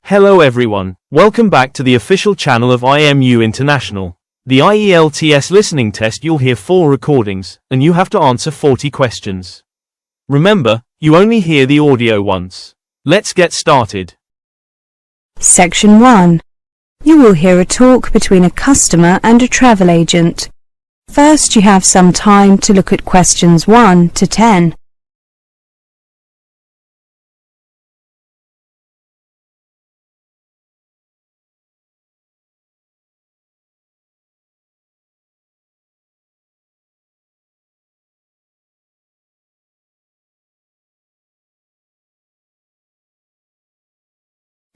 Hello everyone, welcome back to the official channel of IMU International. The IELTS listening test, you'll hear 4 recordings, and you have to answer 40 questions. Remember, you only hear the audio once. Let's get started. Section 1. You will hear a talk between a customer and a travel agent. First, you have some time to look at questions 1 to 10.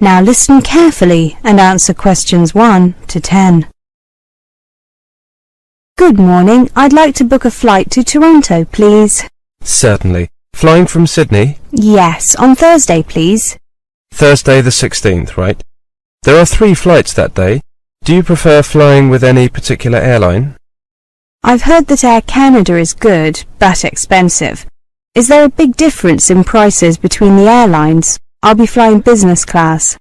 Now listen carefully and answer questions 1 to 10. Good morning. I'd like to book a flight to Toronto, please. Certainly. Flying from Sydney? Yes, on Thursday, please. Thursday the 16th, right? There are 3 flights that day. Do you prefer flying with any particular airline? I've heard that Air Canada is good, but expensive. Is there a big difference in prices between the airlines? I'll be flying business class.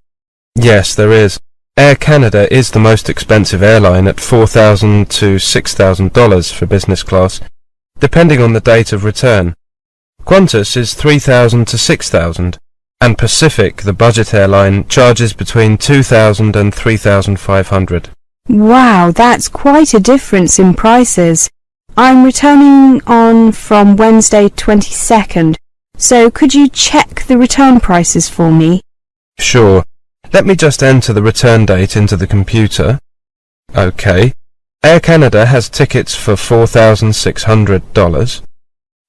Yes, there is. Air Canada is the most expensive airline at $4,000 to $6,000 for business class, depending on the date of return. Qantas is $3,000 to $6,000, and Pacific, the budget airline, charges between $2,000 and $3,500. Wow, that's quite a difference in prices. I'm returning on from Wednesday 22nd. So could you check the return prices for me? Sure. Let me just enter the return date into the computer. OK. Air Canada has tickets for $4,600.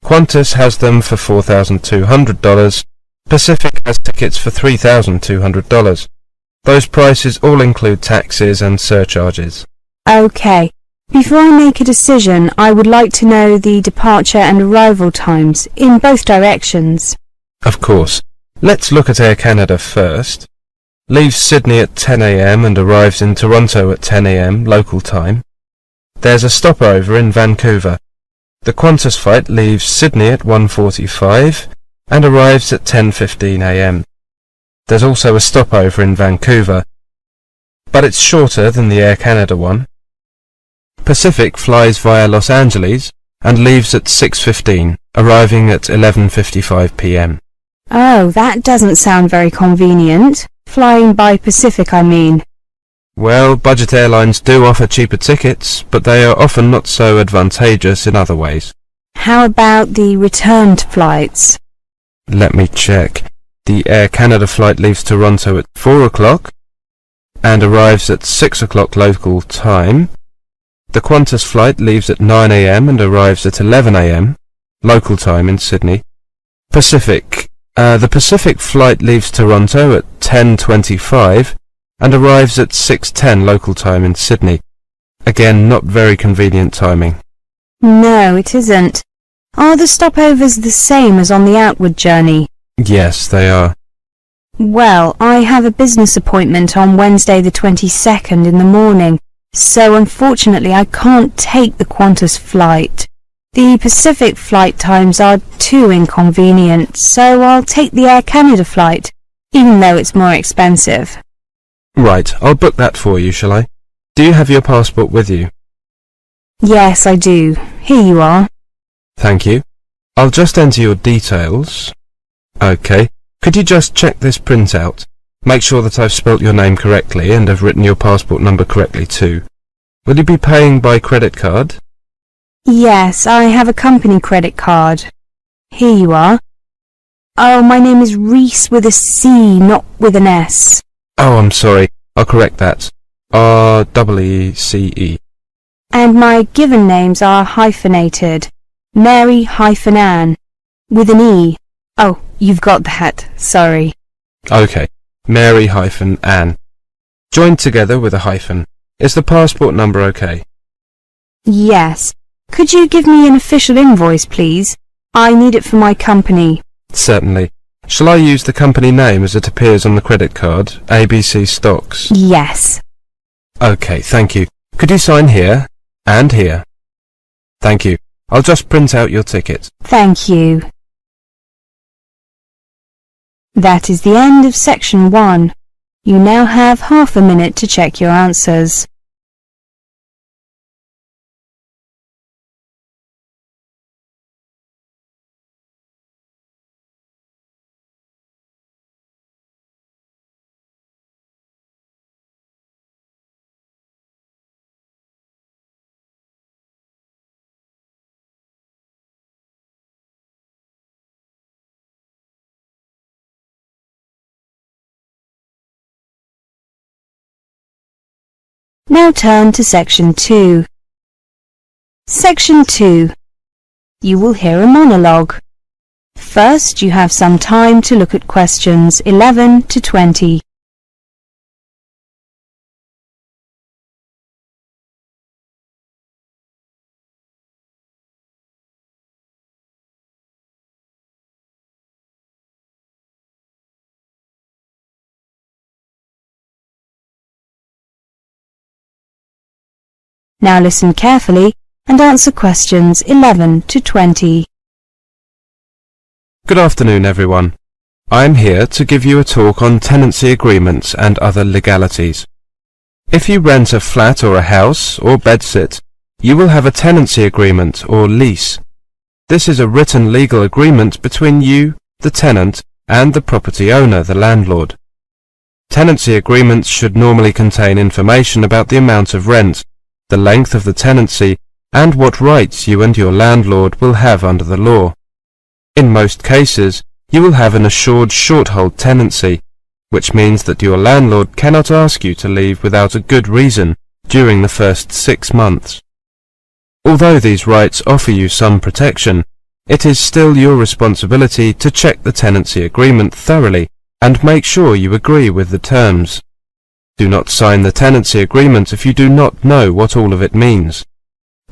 Qantas has them for $4,200. Pacific has tickets for $3,200. Those prices all include taxes and surcharges. OK. Before I make a decision, I would like to know the departure and arrival times in both directions. Of course. Let's look at Air Canada first. Leaves Sydney at 10 a.m. and arrives in Toronto at 10 a.m. local time. There's a stopover in Vancouver. The Qantas flight leaves Sydney at 1:45 and arrives at 10:15 a.m. There's also a stopover in Vancouver, but it's shorter than the Air Canada one. Pacific flies via Los Angeles and leaves at 6:15, arriving at 11:55 p.m. Oh, that doesn't sound very convenient. Flying by Pacific, I mean. Well, budget airlines do offer cheaper tickets, but they are often not so advantageous in other ways. How about the returned flights? Let me check. The Air Canada flight leaves Toronto at 4 o'clock and arrives at 6 o'clock local time. The Qantas flight leaves at 9 a.m. and arrives at 11 a.m. local time in Sydney. The Pacific flight leaves Toronto at 10:25 and arrives at 6:10 local time in Sydney. Again, not very convenient timing. No, it isn't. Are the stopovers the same as on the outward journey? Yes, they are. Well, I have a business appointment on Wednesday the 22nd in the morning. So unfortunately I can't take the Qantas flight. The Pacific flight times are too inconvenient, so I'll take the Air Canada flight, even though it's more expensive. Right, I'll book that for you, shall I? Do you have your passport with you? Yes, I do. Here you are. Thank you. I'll just enter your details. OK. Could you just check this printout? Make sure that I've spelt your name correctly and have written your passport number correctly too. Will you be paying by credit card? Yes, I have a company credit card. Here you are. Oh, my name is Reece with a C, not with an S. Oh, I'm sorry. I'll correct that. R-E-E-C-E. And my given names are hyphenated. Mary-Ann, with an E. Oh, you've got that. Sorry. OK. Mary-Ann. Joined together with a hyphen. Is the passport number OK? Yes. Could you give me an official invoice, please? I need it for my company. Certainly. Shall I use the company name as it appears on the credit card, ABC Stocks? Yes. OK, thank you. Could you sign here and here? Thank you. I'll just print out your ticket. Thank you. That is the end of section 1. You now have half a minute to check your answers. Now turn to Section 2. Section 2. You will hear a monologue. First, you have some time to look at questions 11 to 20. Now listen carefully and answer questions 11 to 20. Good afternoon, everyone. I am here to give you a talk on tenancy agreements and other legalities. If you rent a flat or a house or bedsit, you will have a tenancy agreement or lease. This is a written legal agreement between you, the tenant, and the property owner, the landlord. Tenancy agreements should normally contain information about the amount of rent, the length of the tenancy, and what rights you and your landlord will have under the law. In most cases, you will have an assured short-hold tenancy, which means that your landlord cannot ask you to leave without a good reason during the first 6 months. Although these rights offer you some protection, it is still your responsibility to check the tenancy agreement thoroughly and make sure you agree with the terms. Do not sign the tenancy agreement if you do not know what all of it means.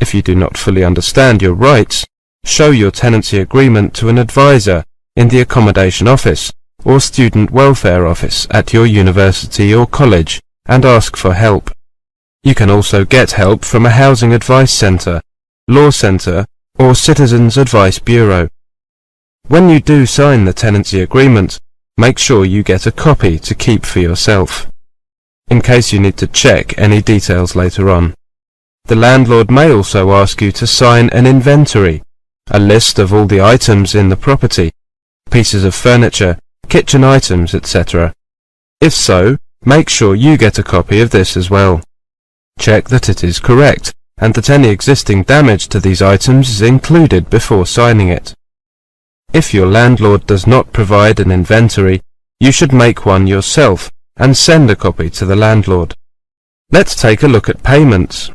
If you do not fully understand your rights, show your tenancy agreement to an advisor in the accommodation office or student welfare office at your university or college and ask for help. You can also get help from a housing advice centre, law centre, or citizens advice bureau. When you do sign the tenancy agreement, make sure you get a copy to keep for yourself, in case you need to check any details later on. The landlord may also ask you to sign an inventory, a list of all the items in the property, pieces of furniture, kitchen items, etc. If so, make sure you get a copy of this as well. Check that it is correct and that any existing damage to these items is included before signing it. If your landlord does not provide an inventory, you should make one yourself and send a copy to the landlord. Let's take a look at payments.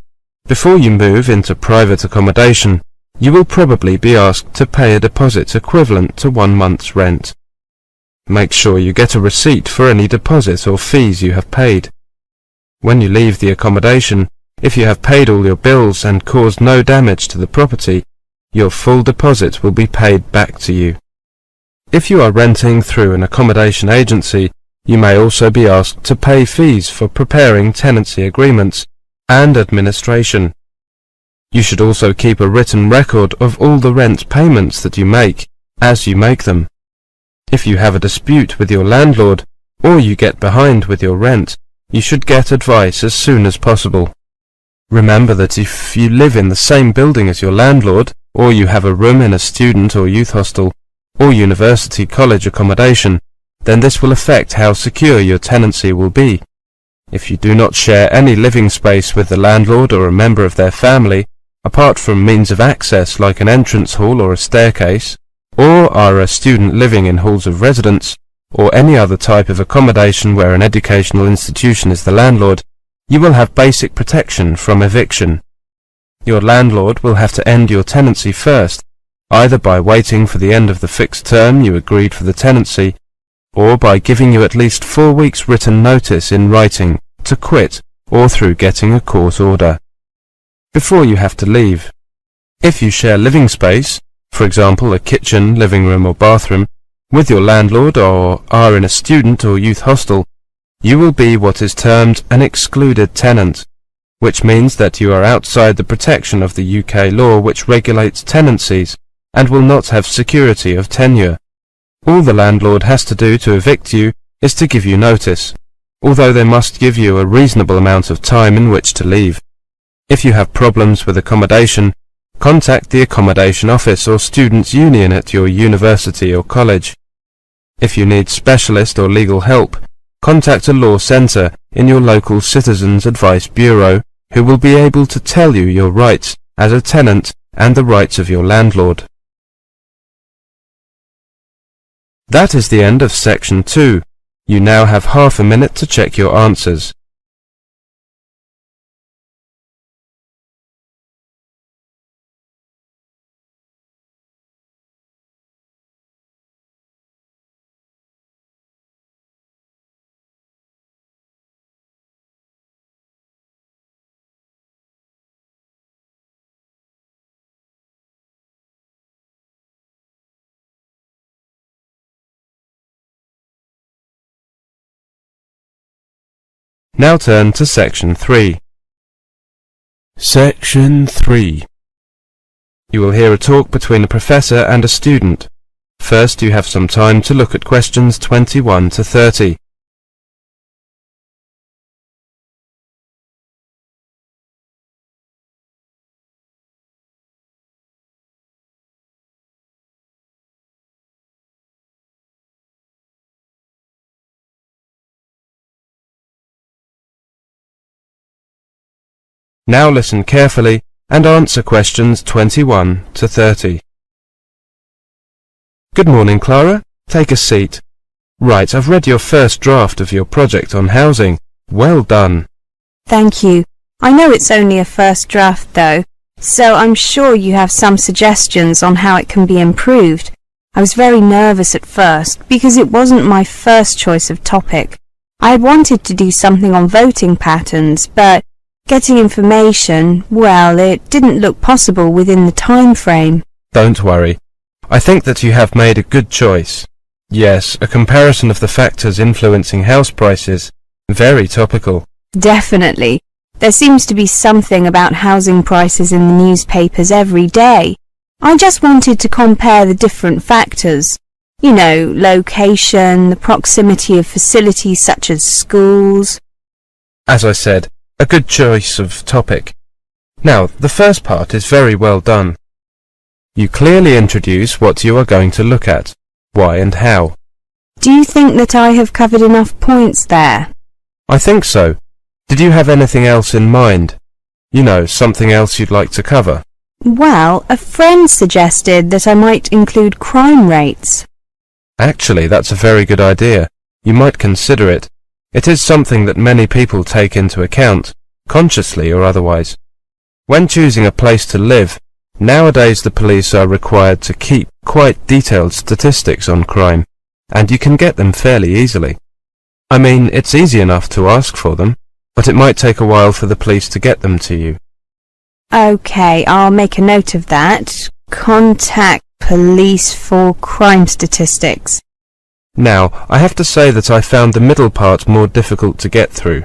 Before you move into private accommodation, you will probably be asked to pay a deposit equivalent to 1 month's rent. Make sure you get a receipt for any deposit or fees you have paid. When you leave the accommodation, if you have paid all your bills and caused no damage to the property, your full deposit will be paid back to you. If you are renting through an accommodation agency, you may also be asked to pay fees for preparing tenancy agreements and administration. You should also keep a written record of all the rent payments that you make, as you make them. If you have a dispute with your landlord, or you get behind with your rent, you should get advice as soon as possible. Remember that if you live in the same building as your landlord, or you have a room in a student or youth hostel, or university college accommodation, then this will affect how secure your tenancy will be. If you do not share any living space with the landlord or a member of their family, apart from means of access like an entrance hall or a staircase, or are a student living in halls of residence, or any other type of accommodation where an educational institution is the landlord, you will have basic protection from eviction. Your landlord will have to end your tenancy first, either by waiting for the end of the fixed term you agreed for the tenancy, or by giving you at least 4 weeks written notice in writing to quit, or through getting a court order. Before you have to leave. If you share living space, for example a kitchen, living room or bathroom, with your landlord or are in a student or youth hostel, you will be what is termed an excluded tenant, which means that you are outside the protection of the UK law which regulates tenancies and will not have security of tenure. All the landlord has to do to evict you is to give you notice. although they must give you a reasonable amount of time in which to leave. If you have problems with accommodation, contact the accommodation office or students' union at your university or college. If you need specialist or legal help, contact a law centre in your local Citizens Advice Bureau who will be able to tell you your rights as a tenant and the rights of your landlord. That is the end of section 2. You now have half a minute to check your answers. Now turn to section 3. Section 3. You will hear a talk between a professor and a student. First, you have some time to look at questions 21 to 30. Now listen carefully and answer questions 21 to 30. Good morning, Clara. Take a seat. Right, I've read your first draft of your project on housing. Well done. Thank you. I know it's only a first draft though, so I'm sure you have some suggestions on how it can be improved. I was very nervous at first because it wasn't my first choice of topic. I had wanted to do something on voting patterns, but getting information, well, it didn't look possible within the time frame. Don't worry. I think that you have made a good choice. Yes, a comparison of the factors influencing house prices. Very topical. Definitely. There seems to be something about housing prices in the newspapers every day. I just wanted to compare the different factors. You know, location, the proximity of facilities such as schools. As I said, a good choice of topic. Now, the first part is very well done. You clearly introduce what you are going to look at, why and how. Do you think that I have covered enough points there? I think so. Did you have anything else in mind? You know, something else you'd like to cover? Well, a friend suggested that I might include crime rates. Actually, that's a very good idea. You might consider it. It is something that many people take into account, consciously or otherwise. When choosing a place to live, nowadays the police are required to keep quite detailed statistics on crime, and you can get them fairly easily. I mean, it's easy enough to ask for them, but it might take a while for the police to get them to you. OK, I'll make a note of that. Contact police for crime statistics. Now, I have to say that I found the middle part more difficult to get through.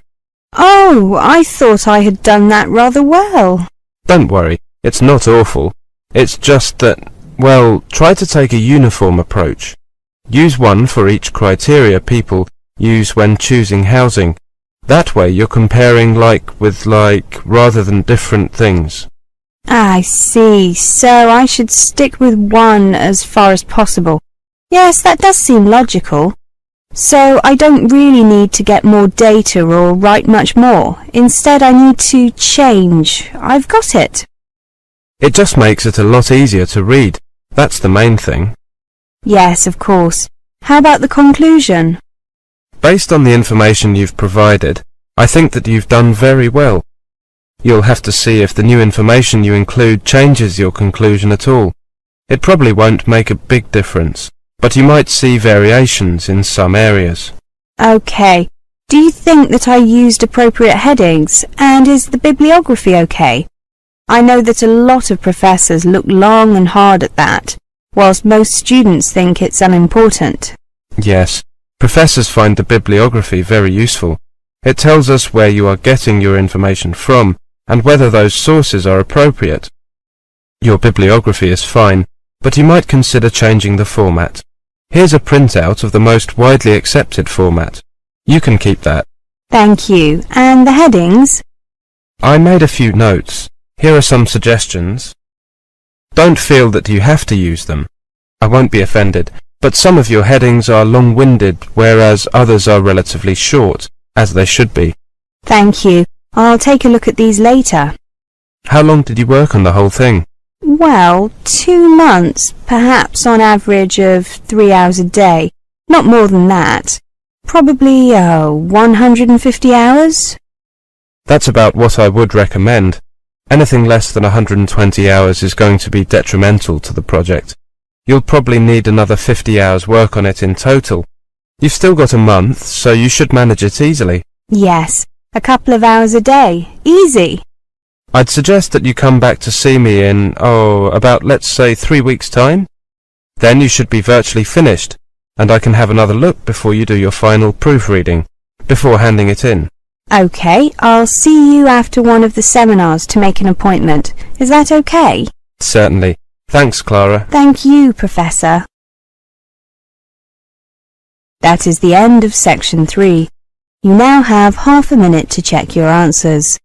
Oh, I thought I had done that rather well. Don't worry, it's not awful. It's just that, well, try to take a uniform approach. Use one for each criteria people use when choosing housing. That way you're comparing like with like, rather than different things. I see, so I should stick with one as far as possible. Yes, that does seem logical. So I don't really need to get more data or write much more. Instead, I need to change. I've got it. It just makes it a lot easier to read. That's the main thing. Yes, of course. How about the conclusion? Based on the information you've provided, I think that you've done very well. You'll have to see if the new information you include changes your conclusion at all. It probably won't make a big difference, but you might see variations in some areas. OK. Do you think that I used appropriate headings, and is the bibliography OK? I know that a lot of professors look long and hard at that, whilst most students think it's unimportant. Yes, professors find the bibliography very useful. It tells us where you are getting your information from, and whether those sources are appropriate. Your bibliography is fine, but you might consider changing the format. Here's a printout of the most widely accepted format. You can keep that. Thank you. And the headings? I made a few notes. Here are some suggestions. Don't feel that you have to use them. I won't be offended, but some of your headings are long-winded, whereas others are relatively short, as they should be. Thank you. I'll take a look at these later. How long did you work on the whole thing? Well, 2 months, perhaps on average of 3 hours a day. Not more than that. Probably 150 hours? That's about what I would recommend. Anything less than 120 hours is going to be detrimental to the project. You'll probably need another 50 hours work on it in total. You've still got a month, so you should manage it easily. Yes, a couple of hours a day. Easy. I'd suggest that you come back to see me in, about, let's say, 3 weeks' time. Then you should be virtually finished, and I can have another look before you do your final proofreading, before handing it in. OK, I'll see you after one of the seminars to make an appointment. Is that OK? Certainly. Thanks, Clara. Thank you, Professor. That is the end of section 3. You now have half a minute to check your answers.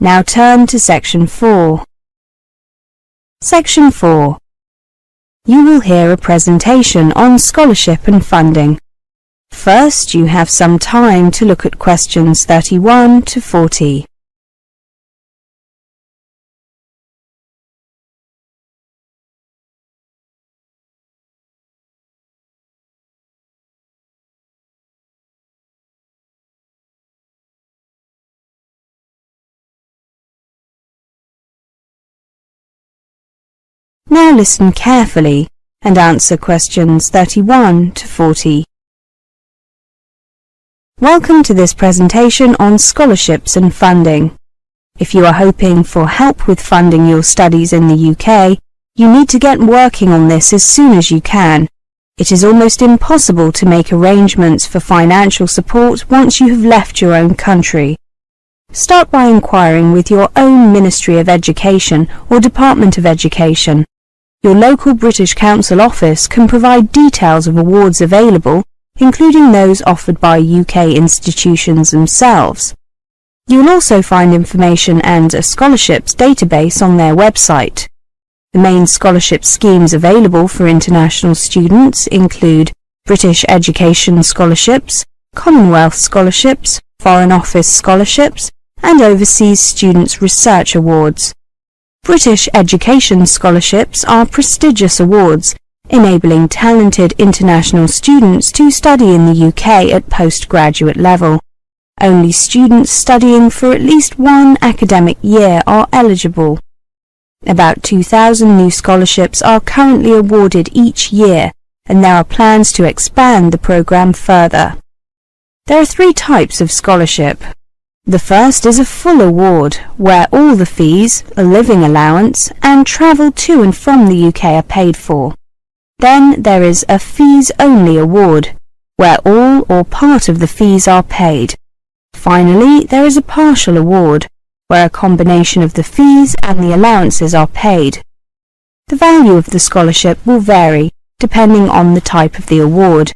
Now turn to section 4. Section 4. You will hear a presentation on scholarship and funding. First, you have some time to look at questions 31 to 40. Now listen carefully and answer questions 31 to 40. Welcome to this presentation on scholarships and funding. If you are hoping for help with funding your studies in the UK, you need to get working on this as soon as you can. It is almost impossible to make arrangements for financial support once you have left your own country. Start by inquiring with your own Ministry of Education or Department of Education. Your local British Council office can provide details of awards available, including those offered by UK institutions themselves. You will also find information and a scholarships database on their website. The main scholarship schemes available for international students include British Education Scholarships, Commonwealth Scholarships, Foreign Office Scholarships, and Overseas Students' Research Awards. British Education Scholarships are prestigious awards, enabling talented international students to study in the UK at postgraduate level. Only students studying for at least one academic year are eligible. About 2,000 new scholarships are currently awarded each year, and there are plans to expand the programme further. There are 3 types of scholarship. The first is a full award, where all the fees, a living allowance, and travel to and from the UK are paid for. Then there is a fees-only award, where all or part of the fees are paid. Finally, there is a partial award, where a combination of the fees and the allowances are paid. The value of the scholarship will vary, depending on the type of the award,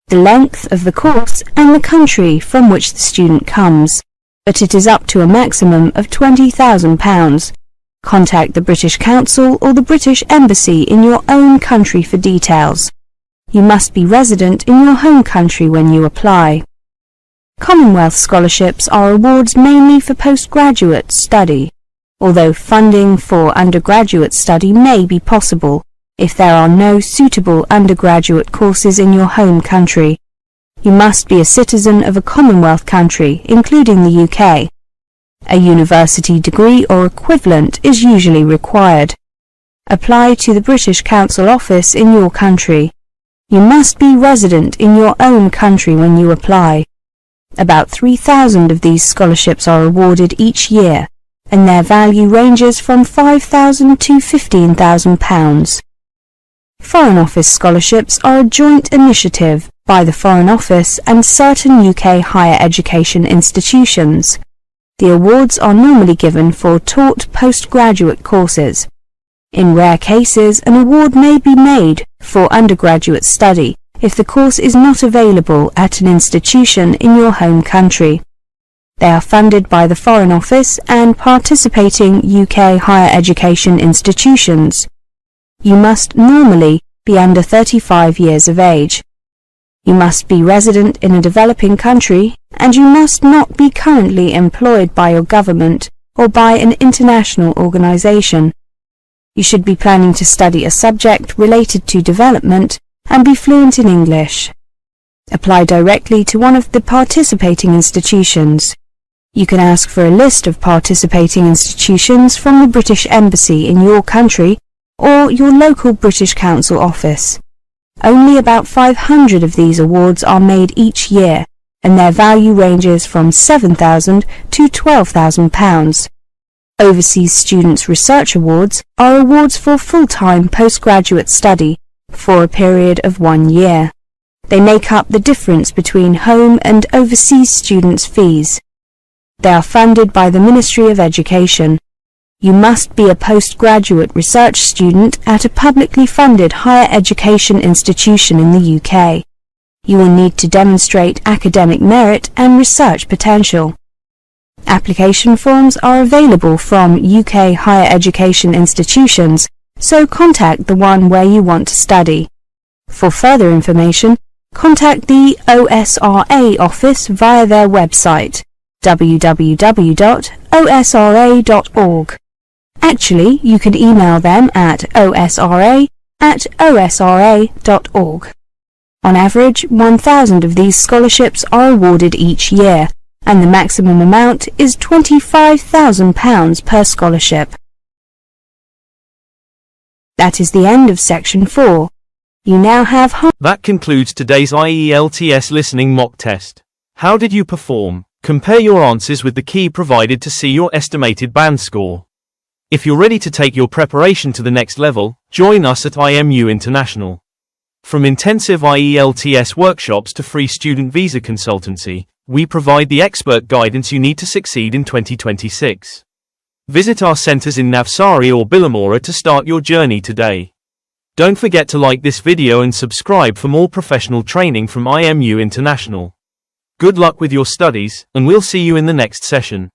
the length of the course, and the country from which the student comes. But it is up to a maximum of £20,000. Contact the British Council or the British Embassy in your own country for details. You must be resident in your home country when you apply. Commonwealth scholarships are awards mainly for postgraduate study, although funding for undergraduate study may be possible if there are no suitable undergraduate courses in your home country. You must be a citizen of a Commonwealth country, including the UK. A university degree or equivalent is usually required. Apply to the British Council office in your country. You must be resident in your own country when you apply. About 3,000 of these scholarships are awarded each year, and their value ranges from £5,000 to £15,000. Foreign Office scholarships are a joint initiative by the Foreign Office and certain UK higher education institutions. The awards are normally given for taught postgraduate courses. In rare cases, an award may be made for undergraduate study if the course is not available at an institution in your home country. They are funded by the Foreign Office and participating UK higher education institutions. You must normally be under 35 years of age. You must be resident in a developing country, and you must not be currently employed by your government or by an international organisation. You should be planning to study a subject related to development and be fluent in English. Apply directly to one of the participating institutions. You can ask for a list of participating institutions from the British Embassy in your country or your local British Council office. Only about 500 of these awards are made each year, and their value ranges from £7,000 to £12,000. Overseas Students' Research Awards are awards for full-time postgraduate study for a period of 1 year. They make up the difference between home and overseas students' fees. They are funded by the Ministry of Education. You must be a postgraduate research student at a publicly funded higher education institution in the UK. You will need to demonstrate academic merit and research potential. Application forms are available from UK higher education institutions, so contact the one where you want to study. For further information, contact the OSRA office via their website, www.osra.org. Actually, you can email them at osra@osra.org. On average, 1,000 of these scholarships are awarded each year, and the maximum amount is £25,000 per scholarship. That is the end of section 4. You now have... That concludes today's IELTS listening mock test. How did you perform? Compare your answers with the key provided to see your estimated band score. If you're ready to take your preparation to the next level, join us at IMU International. From intensive IELTS workshops to free student visa consultancy, we provide the expert guidance you need to succeed in 2026. Visit our centers in Navsari or Billamora to start your journey today. Don't forget to like this video and subscribe for more professional training from IMU International. Good luck with your studies, and we'll see you in the next session.